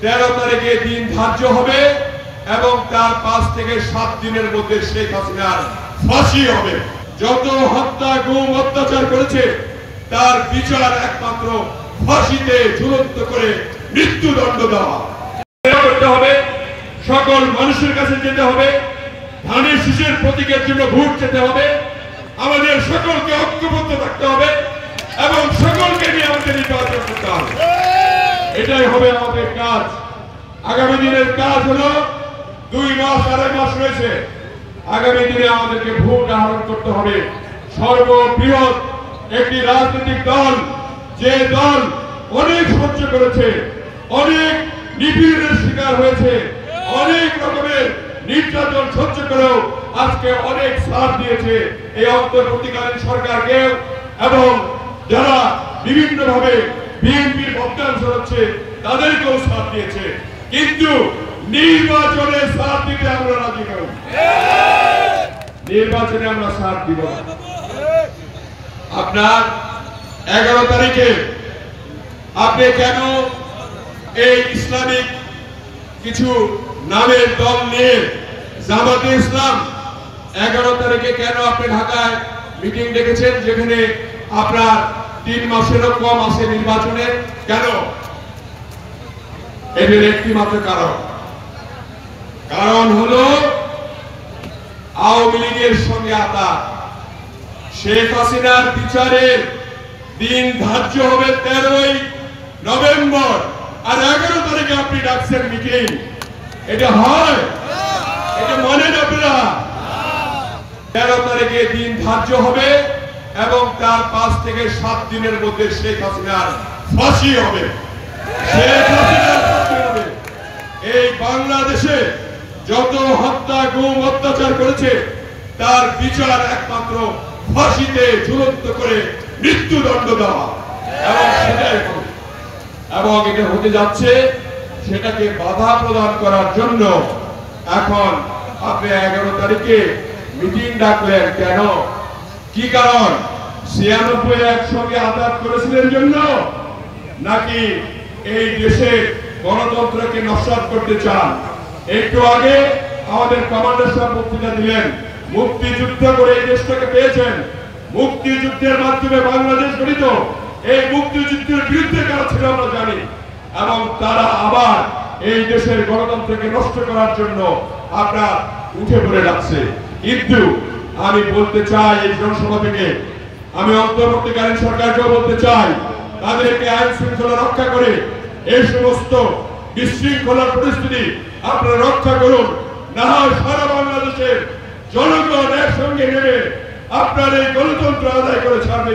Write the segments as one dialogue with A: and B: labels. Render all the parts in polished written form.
A: 13 তারিখে দিন ধার্য হবে এবং তার 5 থেকে 7 দিনের মধ্যে শেখ হাসিনার ফাঁসি হবে। যত হত্যা গুম অত্যাচার করেছে তার বিচার একমাত্র ফাঁসিতে ঝুলন্ত করে মৃত্যুদণ্ড দেওয়া করতে হবে। সকল মানুষের কাছে যেতে হবে, ধানের শীষের প্রতীকের জন্য ভোট যেতে হবে। আমাদের সকলকে ঐক্যবদ্ধ থাকতে হবে এবং সকলকে নিয়ে আমাদের নির্বাচন করতে হবে। এটাই হবে আমাদের কাজ। আগামী দিনের কাজ হলো 2 মাস 2.5 মাস রয়েছে। আগামী দিনে আমাদেরকে ভোট আহরণ করতে হবে। সর্ববৃহৎ একটি রাজনৈতিক দল, যে দল অনেক সহ্য করেছে, অনেক নিপীড়নের শিকার হয়েছে, অনেক রকমের নির্যাতন সহ্য করেও আজকে অনেক সাথ দিয়েছে এই অন্তর্বর্তীকালীন সরকারকে, এবং যারা বিভিন্ন ভাবে বিএনপির বদনাম ছড়াচ্ছে তাদেরকেও সাথ দিয়েছে। কিন্তু নির্বাচনে সাথ দিতে আমরা রাজি নই। নির্বাচনে আমরা সাথ দিব না। আপনার 11 তারিখে আপনি কেন এই ইসলামিক কিছু নামের দল নিয়ে জামাতে ইসলাম 11 তারিখে কেন আপনি ঢাকায় মিটিং ডেকেছেন, যেখানে আপনার 3 মাসেরও কম আছে নির্বাচনে? কেন? এর একটি মাত্র কারণ হলো আওয়ামী লীগের সঙ্গে আতাত। শেখ হাসিনার বিচারের দিন ধার্য হবে 13 নভেম্বর, আর 11 তারিখে আপনি ডাকছেন মিটিং। এটা হয়? এটা মানেন আপনারা? 13 তারিখে দিন ধার্য হবে এবং তার 5 থেকে 7 দিনের মধ্যে শেখ হাসিনার ফাঁসি হবে। শেখ হাসিনার ফাঁসি হবে। এই বাংলাদেশে যত হত্যা গুম অত্যাচার করেছে তার বিচার একমাত্র ফাঁসিতে ঝুলন্ত করে মৃত্যুদণ্ড দেওয়া, এবং সেটাই হবে। এবং এটা হতে যাচ্ছে, সেটাকে বাধা প্রদান করার জন্য এখন আপনি 11 তারিখে মিটিং ডাকলেন কেন? কি কারণ? 96 একসঙ্গে আঘাত করেছিলেন জন্য, নাকি এই দেশে গণতন্ত্রকে নস্যাৎ করতে চান? একটু আগে আমাদের কমান্ডার সাহেব বক্তৃতা দিলেন, মুক্তিযুদ্ধ করে এই দেশটাকে পেয়েছেন, মুক্তিযুদ্ধের মাধ্যমে বাংলাদেশ গঠিত। এই মুক্তিযুদ্ধের বিরুদ্ধে কারা ছিল আমরা জানি, এবং তারা আবার এই দেশের গণতন্ত্রকে নষ্ট করার জন্য আপনার উঠে পড়ে যাচ্ছে। কিন্তু আমি বলতে চাই, এই জনসভা থেকে আমি অন্তর্বর্তীকালীন সরকারকেও বলতে চাই, তাদেরকে আইন শৃঙ্খলা রক্ষা করে এই সমস্ত বিশৃঙ্খলার পরিস্থিতি আপনারা রক্ষা করুন। না হয় সারা বাংলাদেশের জনগণ একসঙ্গে নেমে আপনার এই গণতন্ত্র আদায় করে ছাড়বে।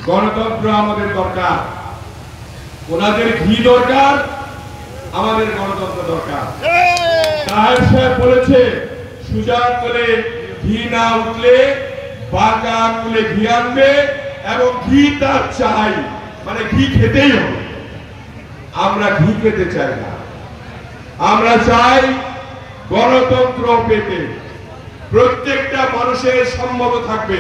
A: গণতন্ত্র আমাদের দরকার, ওনাদের ঘি দরকার, আমাদের গণতন্ত্র দরকার। সাহেব সাহেব বলেছে, সুজা আঙ্গুলে ঘি না উঠলে বাঁকা আঙ্গুলে ঘি আনবে, এবং ঘি তার চাই, মানে ঘি খেতেই হবে। আমরা ঘি খেতে চাই না, আমরা চাই গণতন্ত্র পেতে। প্রত্যেকটা মানুষের সম্মত থাকবে,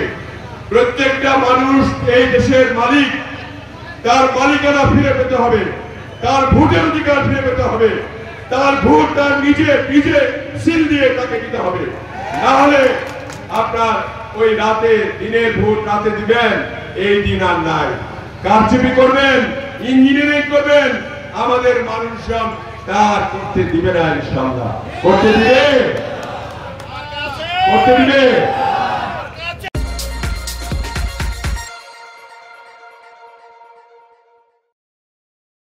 A: প্রত্যেকটা মানুষ এই দেশের মালিক, তার মালিকানা ফিরে পেতে হবে, তার ভোটের অধিকার ফিরে পেতে হবে, তার ভোট তার নিজে সিল দিয়ে তাকে দিতে হবে। না হলে আপনার ওই রাতে দিনের ভোট রাতে দিবেন, এই দিন আর নাই। কারচুপি করবেন, ইঞ্জিনিয়ারিং করবেন, আমাদের মানুষজন তার করতে দিবে না। ইনশাআল্লাহ করতে দিবে।